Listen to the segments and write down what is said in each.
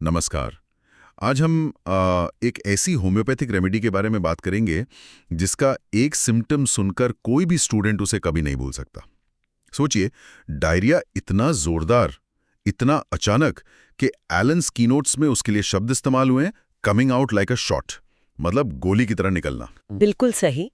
नमस्कार। आज हम एक ऐसी होम्योपैथिक रेमेडी के बारे में बात करेंगे जिसका एक सिम्टम सुनकर कोई भी स्टूडेंट उसे कभी नहीं भूल सकता। सोचिए, डायरिया इतना जोरदार, इतना अचानक कि एलन कीनोट्स में उसके लिए शब्द इस्तेमाल हुए, coming out like a shot, मतलब गोली की तरह निकलना। बिल्कुल सही।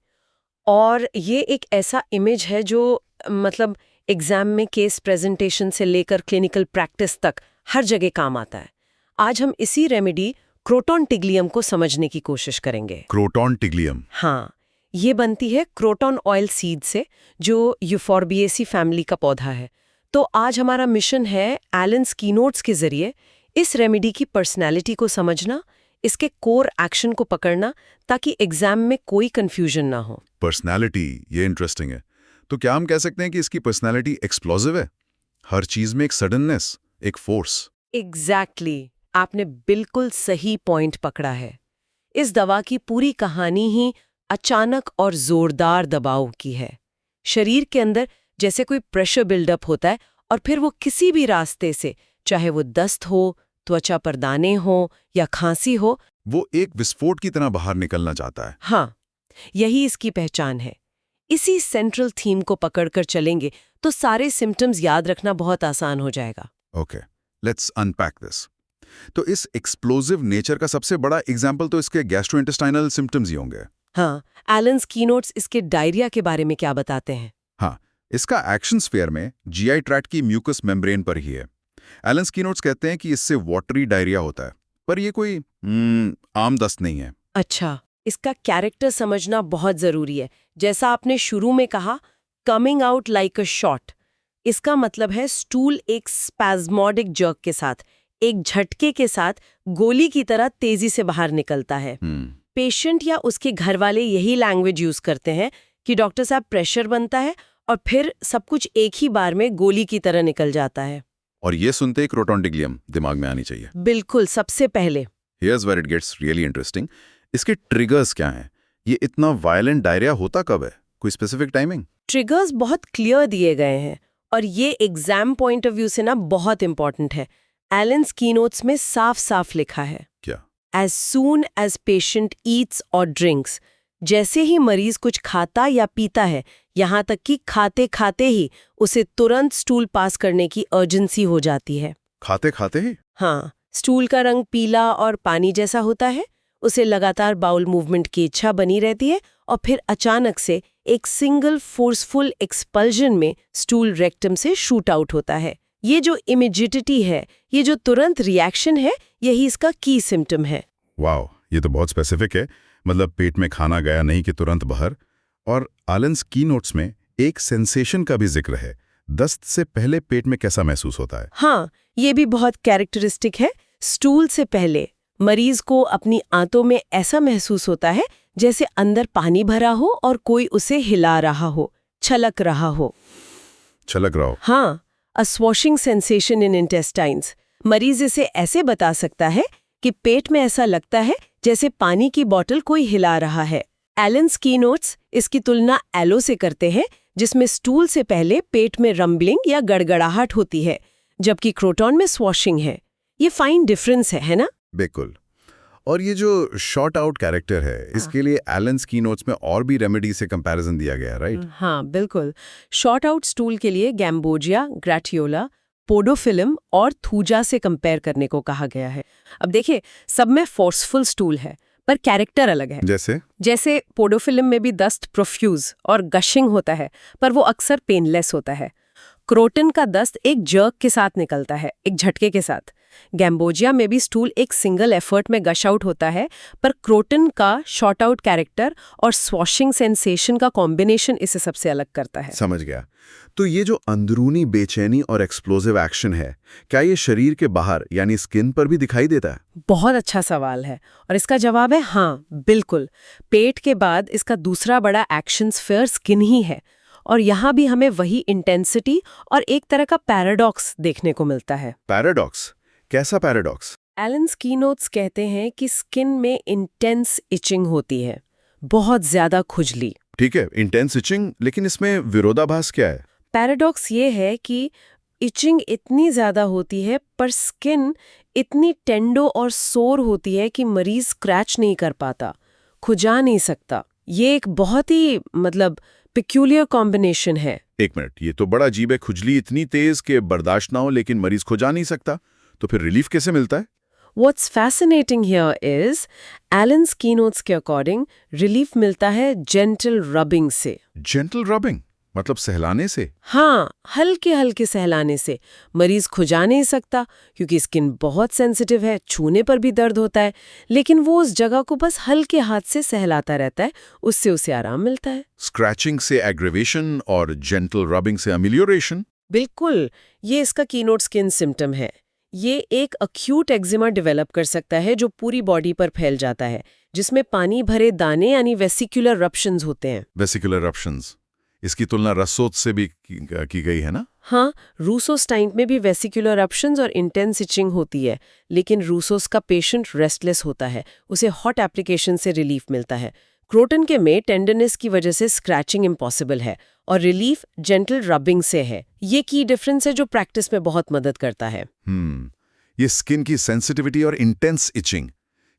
और ये एक ऐसा इमेज है जो मतलब एग्जाम में केस प्रेजेंटेशन से लेकर क्लिनिकल प्रैक्टिस तक हर जगह काम आता है। आज हम इसी रेमेडी क्रोटॉन टिग्लियम को समझने की कोशिश करेंगे। क्रोटॉन टिग्लियम। हाँ, ये बनती है क्रोटॉन ऑयल सीड से, जो यूफॉर्बिएसी फैमिली का पौधा है। तो आज हमारा मिशन है एलन कीनोट्स के जरिए इस रेमेडी की पर्सनैलिटी को समझना, इसके कोर एक्शन को पकड़ना, ताकि एग्जाम में कोई कंफ्यूजन ना हो। पर्सनैलिटी, ये इंटरेस्टिंग है। तो क्या हम कह सकते हैं कि इसकी पर्सनैलिटी एक्सप्लोसिव है? हर चीज में एक सडननेस, एक फोर्स। एग्जैक्टली, आपने बिल्कुल सही पॉइंट पकड़ा है। इस दवा की पूरी कहानी ही अचानक और जोरदार दबाव की है। शरीर के अंदर जैसे कोई प्रेशर बिल्डअप होता है और फिर वो किसी भी रास्ते से, चाहे वो दस्त हो, त्वचा पर दाने हो या खांसी हो, वो एक विस्फोट की तरह बाहर निकलना चाहता है। हाँ, यही इसकी पहचान है। इसी सेंट्रल थीम को पकड़कर चलेंगे तो सारे सिम्टम्स याद रखना बहुत आसान हो जाएगा। Okay, let's unpack this. तो इस एक्सप्लोसिव नेचर का सबसे बड़ा एग्जाम्पल तो इसके गैस्ट्रोइंटेस्टाइनल सिम्टम्स ही होंगे। हाँ, एलन कीनोट्स इसके डायरिया के बारे में क्या बताते हैं? हाँ, इसका एक्शन स्फीयर में जीआई ट्रैक्ट की म्यूकस मेम्ब्रेन पर ही है। एलन कीनोट्स कहते हैं कि इससे वाटरी डायरिया होता है, पर ये कोई आम दस्त नहीं है। अच्छा, इसका कैरेक्टर समझना बहुत जरूरी है। जैसा आपने शुरू में कहा, coming out like a shot, इसका मतलब है स्टूल एक स्पैज्मोडिक जर्क के साथ, एक झटके के साथ गोली की तरह तेजी से बाहर निकलता है। पेशेंट या उसके घर वाले यही लैंग्वेज यूज करते हैं कि डॉक्टर साहब, प्रेशर बनता है और फिर सब कुछ एक ही बार में गोली की तरह निकल जाता है। और ये सुनते ही क्रोटॉन टिग्लियम दिमाग में आनी चाहिए। बिल्कुल, सबसे पहले Here's where it gets really interesting. इसके ट्रिगर्स क्या हैं? ये इतना वायलेंट डायरिया होता कब है? कोई स्पेसिफिक टाइमिंग? ट्रिगर्स बहुत क्लियर दिए गए हैं और ये एग्जाम पॉइंट ऑफ व्यू से ना बहुत इंपॉर्टेंट है। एलन कीनोट्स में साफ साफ लिखा है, क्या? As soon as patient eats और ड्रिंक्स। जैसे ही मरीज कुछ खाता या पीता है, यहाँ तक कि खाते खाते ही उसे तुरंत स्टूल पास करने की अर्जेंसी हो जाती है। खाते खाते ही? हाँ, स्टूल का रंग पीला और पानी जैसा होता है, उसे लगातार बाउल मूवमेंट की इच्छा बनी रहती है और फिर अचानक से एक सिंगल फोर्सफुल एक्सपल्जन में स्टूल रेक्टम से शूट आउट होता है। ये जो इमिजिएटिटी है, ये जो तुरंत रिएक्शन है, यही इसका की सिम्टम है। वाओ, ये तो बहुत स्पेसिफिक है। मतलब पेट में खाना गया नहीं कि तुरंत बाहर। और एलन कीनोट्स में एक सेंसेशन का भी जिक्र है। दस्त से पहले पेट में कैसा महसूस होता है? हाँ, ये भी बहुत कैरेक्टरिस्टिक है। स्टूल से पहले मरीज को अपनी आंतों में ऐसा महसूस होता है जैसे अंदर पानी भरा हो और कोई उसे हिला रहा हो, छलक रहा हो। छलक रहा हो? हाँ, अ स्वॉशिंग सेंसेशन इन इंटेस्टाइन्स। मरीज इसे ऐसे बता सकता है कि पेट में ऐसा लगता है जैसे पानी की बोतल कोई हिला रहा है। एलन कीनोट्स इसकी तुलना एलो से करते हैं, जिसमें स्टूल से पहले पेट में रंबलिंग या गड़गड़ाहट होती है, जबकि क्रोटॉन में स्वॉशिंग है। ये फाइन डिफरेंस है ना? बिल्कुल। और ये जो शॉर्ट आउट कैरेक्टर है, इसके लिए एलन कीनोट्स में और भी रेमेडी से कंपैरिजन दिया गया है, राइट? हाँ, बिल्कुल। शॉर्ट आउट स्टूल के लिए गैम्बोजिया, ग्रैटियोला, पोडोफिलम और थूजा से कंपेयर करने को कहा गया है। अब देखिए, सब में फोर्सफुल स्टूल है, पर कैरेक्टर अलग है। जैसे पोडोफिलम में भी दस्त प्रोफ्यूज और गशिंग होता है, पर वो अक्सर पेनलेस होता है। क्रोटन का दस्त एक जर्क के साथ निकलता है, एक झटके के साथ। गैम्बोजिया में भी स्टूल एक सिंगल एफर्ट में गश आउट होता है, पर क्रोटन का शॉर्ट आउट कैरेक्टर और स्वॉशिंग सेंसेशन का कॉम्बिनेशन इसे सबसे अलग करता है। समझ गया। तो ये जो अंदरूनी बेचैनी और एक्सप्लोसिव एक्शन है, क्या ये शरीर के बाहर यानी स्किन पर भी दिखाई देता है? बहुत अच्छा सवाल है और इसका जवाब है हाँ, बिल्कुल। पेट के बाद इसका दूसरा बड़ा एक्शन स्फीयर स्किन ही है, और यहाँ भी हमें वही इंटेंसिटी और एक तरह का पैराडॉक्स देखने को मिलता है। पैराडॉक्स? कैसा पैराडॉक्स? एलन कीनोट्स कहते हैं कि स्किन में इंटेंस इचिंग होती है, बहुत ज्यादा खुजली। ठीक है, इंटेंस इचिंग, लेकिन इसमें विरोधाभास क्या है? पैराडॉक्स ये है कि इचिंग इतनी ज्यादा होती है पर स्किन इतनी टेंडो और सोर होती है कि मरीज स्क्रैच नहीं कर पाता, खुजा नहीं सकता। ये एक बहुत ही पिक्यूलियर कॉम्बिनेशन है। एक मिनट, ये तो बड़ा अजीब है। खुजली इतनी तेज कि बर्दाश्त ना हो लेकिन मरीज खुजा नहीं सकता, तो फिर रिलीफ कैसे मिलता है? What's fascinating here is, Allen's keynotes के अकॉर्डिंग रिलीफ मिलता है जेंटल रबिंग से। जेंटल रबिंग मतलब सहलाने से? हाँ, हल्के हल्के सहलाने से। मरीज खुजा नहीं सकता क्योंकि स्किन बहुत सेंसिटिव है, छूने पर भी दर्द होता है, लेकिन वो उस जगह को बस हल्के हाथ से सहलाता रहता है, उससे उसे आराम मिलता है। स्क्रैचिंग से एग्रेवेशन और जेंटल रबिंग से अमिलियोरेशन? बिल्कुल, ये इसका कीनोट स्किन सिम्टम है। ये एक अक्यूट एक्जिमा डेवलप कर सकता है जो पूरी बॉडी पर फैल जाता है, जिसमें पानी भरे दाने यानी वेसिकुलर रप्शंस होते हैं। वेसिकुलर रप्शंस, इसकी तुलना रसोत से भी की गई है ना? हाँ, रूसोस टाइंट में भी वेसिकुलर रप्शंस और इंटेंस इचिंग होती है, लेकिन रूसोस का पेशेंट रेस्टलेस होता है, उसे हॉट एप्लीकेशन से रिलीफ मिलता है। क्रोटन के में टेंडरनेस की वजह से स्क्रैचिंग इम्पॉसिबल है और रिलीफ जेंटल रबिंग से है। ये की डिफरेंस है जो प्रैक्टिस में बहुत मदद करता है। ये स्किन की सेंसिटिविटी और इंटेंस इचिंग,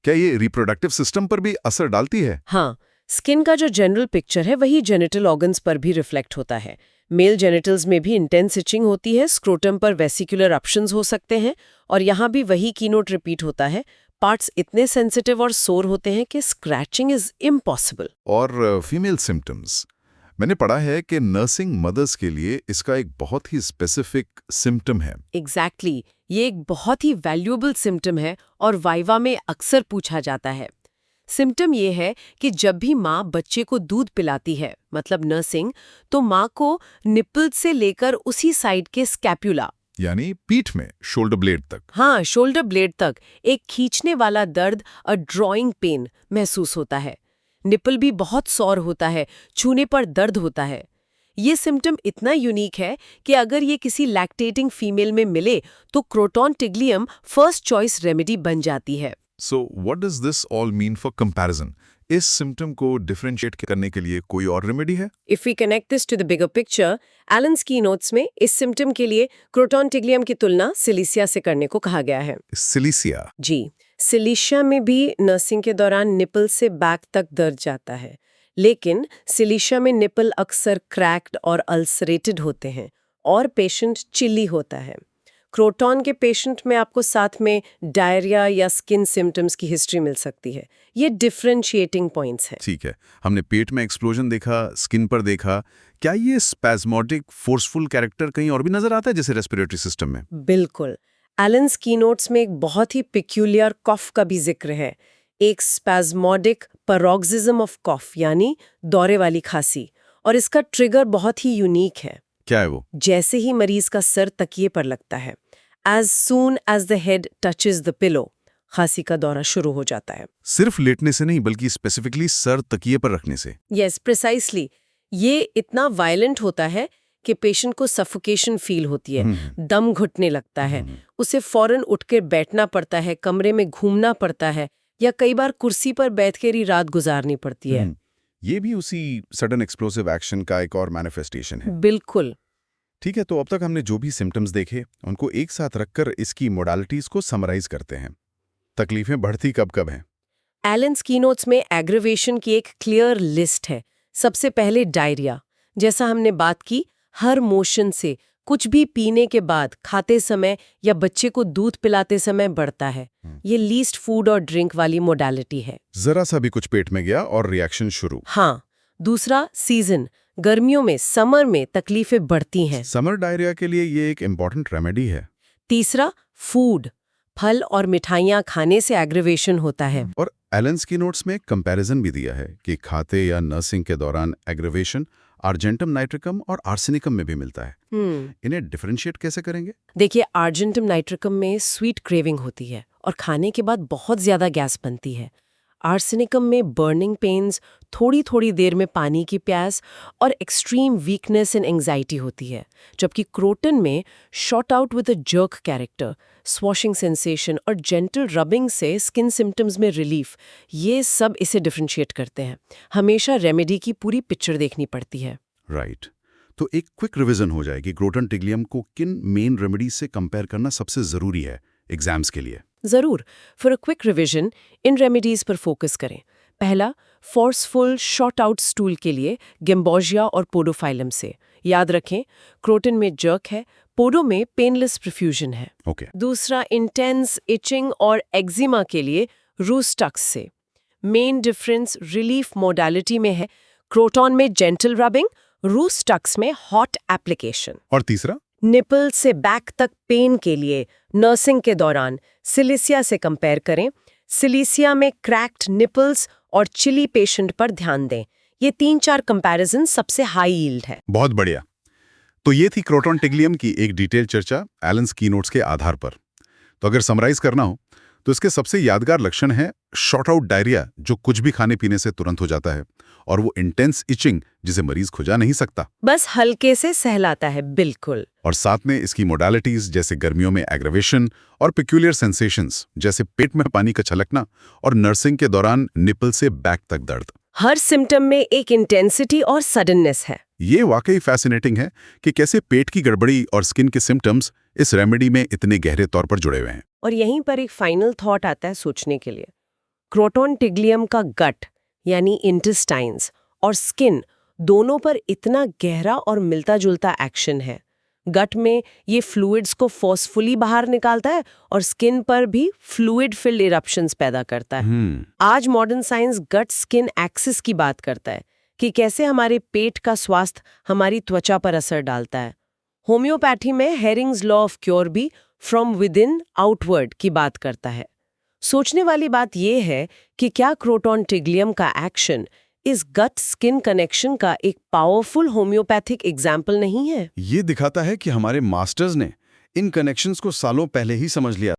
क्या ये रिप्रोडक्टिव सिस्टम पर भी असर डालती है? हाँ, स्किन का जो जनरल पिक्चर है वही जेनिटल ऑर्गन्स पर भी रिफ्लेक्ट होता है। मेल जेनिटल्स में भी इंटेंस इचिंग होती है, स्क्रोटम पर वेसिकुलर रप्शंस हो सकते हैं, और यहाँ भी वही कीनोट रिपीट होता है। पार्ट्स इतने सेंसिटिव और सोर होते हैं कि स्क्रैचिंग इज इम्पॉसिबल। और फीमेल सिम्टम्स, मैंने पढ़ा है कि नर्सिंग मदर्स के लिए इसका एक बहुत ही स्पेसिफिक सिम्टम है। एग्जैक्टली, ये एक बहुत ही वैल्यूएबल सिम्टम है और वाइवा में अक्सर पूछा जाता है। सिम्टम ये है कि जब भी माँ बच्चे को दूध पिलाती है, मतलब नर्सिंग, तो माँ को निप्पल से लेकर उसी साइड के स्कैप्यूला यानी पीठ में शोल्डर ब्लेड तक, हाँ, शोल्डर ब्लेड तक एक खींचने वाला दर्द, अ ड्रॉइंग पेन महसूस होता है। निप्पल भी बहुत सॉर होता है, छूने पर दर्द होता है। ये सिम्टम इतना यूनिक है कि अगर ये किसी लैक्टेटिंग फीमेल में मिले तो croton tiglium first choice remedy बन जाती है। So what does this all mean for comparison? इस सिम्टम को डिफरेंशिएट करने के लिए कोई और रेमेडी है? If we connect this to the bigger picture, Allen's keynotes में इस सिम्टम के लिए क्रोटॉन टिग्लियम की तुलना सिलिसिया से करने को कहा गया है। सिलिसिया? जी, सिलिशिया में भी नर्सिंग के दौरान निपल से बैक तक दर्द जाता है, लेकिन सिलिशिया में निपल अक्सर क्रैक्ड और अल्सरेटेड होते हैं और पेशेंट चिली होता है। क्रोटॉन के पेशेंट में आपको साथ में डायरिया या स्किन सिम्टम्स की हिस्ट्री मिल सकती है। ये डिफरेंशिएटिंग पॉइंट्स हैं। ठीक है, हमने पेट में एक्सप्लोजन देखा, स्किन पर देखा, क्या ये स्पैस्मोटिक फोर्सफुल कैरेक्टर कहीं और भी नजर आता है जैसे रेस्पिरेटरी सिस्टम में? बिल्कुल, एलन्स कीनोट्स में एक बहुत ही पिक्यूलियर कॉफ का भी जिक्र है, एक स्पैस्मोडिक पैरोक्सिज्म ऑफ कॉफ यानी दौरे वाली खांसी, और इसका ट्रिगर बहुत ही यूनिक है। क्या है वो? जैसे ही मरीज का सर तकिए पर लगता है, as soon as the head touches the pillow, खांसी का दौरा शुरू हो जाता है। सिर्फ लेटने से नहीं बल्कि स्पेसिफिकली सर तकिए पर रखने से? Yes, precisely. ये इतना वायलेंट होता है कि पेशेंट को सफोकेशन फील होती है, दम घुटने लगता है, उसे फौरन उठकर बैठना पड़ता है, कमरे में घूमना पड़ता है, या कई बार कुर्सी पर बैठकर ही रात गुजारनी पड़ती है। ये भी उसी सडन एक्सप्लोसिव एक्शन का एक और मैनिफेस्टेशन है। बिल्कुल। ठीक है, तो अब तक हमने जो भी सिम्टम्स देखे उनको एक साथ रखकर इसकी मोडालिटीज को समराइज करते हैं। तकलीफें बढ़ती कब कब हैं? एलन्स कीनोट्स में एग्रेवेशन की एक क्लियर लिस्ट है। सबसे पहले डायरिया, जैसा हमने बात की, हर मोशन से, कुछ भी पीने के बाद, खाते समय या बच्चे को दूध पिलाते समय बढ़ता है। ये लीस्ट फूड और ड्रिंक वाली मोडालिटी है। जरा सा भी कुछ पेट में गया और रिएक्शन शुरू। हाँ। दूसरा, सीजन, गर्मियों में, समर में तकलीफें बढ़ती हैं। समर डायरिया के लिए ये एक इम्पॉर्टेंट रेमेडी है। तीसरा, फूड, फल और मिठाइयाँ खाने से एग्रेवेशन होता है। और एलन्स कीनोट्स में कंपैरिजन भी दिया है कि खाते या नर्सिंग के दौरान एग्रेवेशन आर्जेंटम नाइट्रिकम और आर्सेनिकम में भी मिलता है। इन्हें डिफरेंशिएट कैसे करेंगे? देखिए, आर्जेंटम नाइट्रिकम में स्वीट क्रेविंग होती है और खाने के बाद बहुत ज्यादा गैस बनती है। आर्सेनिकम में बर्निंग पेन्स, थोड़ी थोड़ी देर में पानी की प्यास और एक्सट्रीम वीकनेस एंड एंग्जाइटी होती है, जबकि क्रोटन में shot out with a jerk character, swashing sensation और जेंटल रबिंग से स्किन सिम्टम्स में रिलीफ, ये सब इसे डिफरेंशिएट करते हैं। हमेशा रेमेडी की पूरी पिक्चर देखनी पड़ती है। राइट। तो एक क्विक रिवीजन हो जाए कि क्रोटन टिग्लियम को किन मेन रेमेडीज से कंपेयर करना सबसे जरूरी है, एग्जाम्स के लिए? जरूर। For a quick revision in remedies पर फोकस करें। पहला, फोर्सफुल शॉर्ट आउट स्टूल के लिए गेम्बोजिया और पोडोफाइलम से। याद रखें, क्रोटन में जर्क है, पोडो में पेनलेस प्रफ्यूजन है। ओके। दूसरा, इंटेंस इचिंग और एक्जिमा के लिए रूस्टक्स से। मेन डिफरेंस रिलीफ मोडालिटी में है, क्रोटन में जेंटल रबिंग, रूस्टक्स में हॉट एप्लीकेशन। और तीसरा? निपल से बैक तक पेन के लिए नर्सिंग के दौरान सिलिसिया से कंपेयर करें। सिलिसिया में क्रैक्ड निपल्स और चिली पेशेंट पर ध्यान दें। ये 3-4 कंपैरिजन सबसे हाई यील्ड है। बहुत बढ़िया। तो ये थी क्रोटन टिग्लियम की एक डिटेल चर्चा एलन्स कीनोट्स के आधार पर। तो अगर समराइज करना हो तो इसके सबसे यादगार लक्षण है शॉर्ट आउट डायरिया, जो कुछ भी खाने पीने से तुरंत हो जाता है, और वो इंटेंस इचिंग, जिसे मरीज खुजा नहीं सकता, बस हल्के से सहलाता है। बिल्कुल। और साथ में इसकी मोडालिटीज जैसे गर्मियों में एग्रेवेशन और पिक्यूलियर सेंसेशंस जैसे पेट में पानी का छलकना, और नर्सिंग के दौरान निपल से बैक तक दर्द। हर सिम्टम में एक इंटेंसिटी और सडननेस है। ये वाकई फैसिनेटिंग है कि कैसे पेट की गड़बड़ी और स्किन के सिम्टम्स इस रेमेडी में इतने गहरे तौर पर जुड़े हुए हैं। और यहीं पर एक फाइनल थॉट आता है सोचने के लिए। क्रोटन टिग्लियम का गट यानी इंटेस्टाइन्स और स्किन दोनों पर इतना गहरा और मिलता जुलता एक्शन है। गट में ये फ्लूइड्स को फोर्सफुली बाहर निकालता है और स्किन पर भी फ्लूइड फिल्ड इरप्शंस पैदा करता है। आज मॉडर्न साइंस गट स्किन एक्सिस की बात करता है कि कैसे हमारे पेट का स्वास्थ्य हमारी त्वचा पर असर डालता है। होम्योपैथी में हेरिंग्स लॉ ऑफ क्योर भी फ्रॉम विद इन आउटवर्ड की बात करता है। सोचने वाली बात यह है कि क्या क्रोटन टिग्लियम का एक्शन इस गट स्किन कनेक्शन का एक पावरफुल होम्योपैथिक एग्जाम्पल नहीं है? ये दिखाता है कि हमारे मास्टर्स ने इन कनेक्शंस को सालों पहले ही समझ लिया।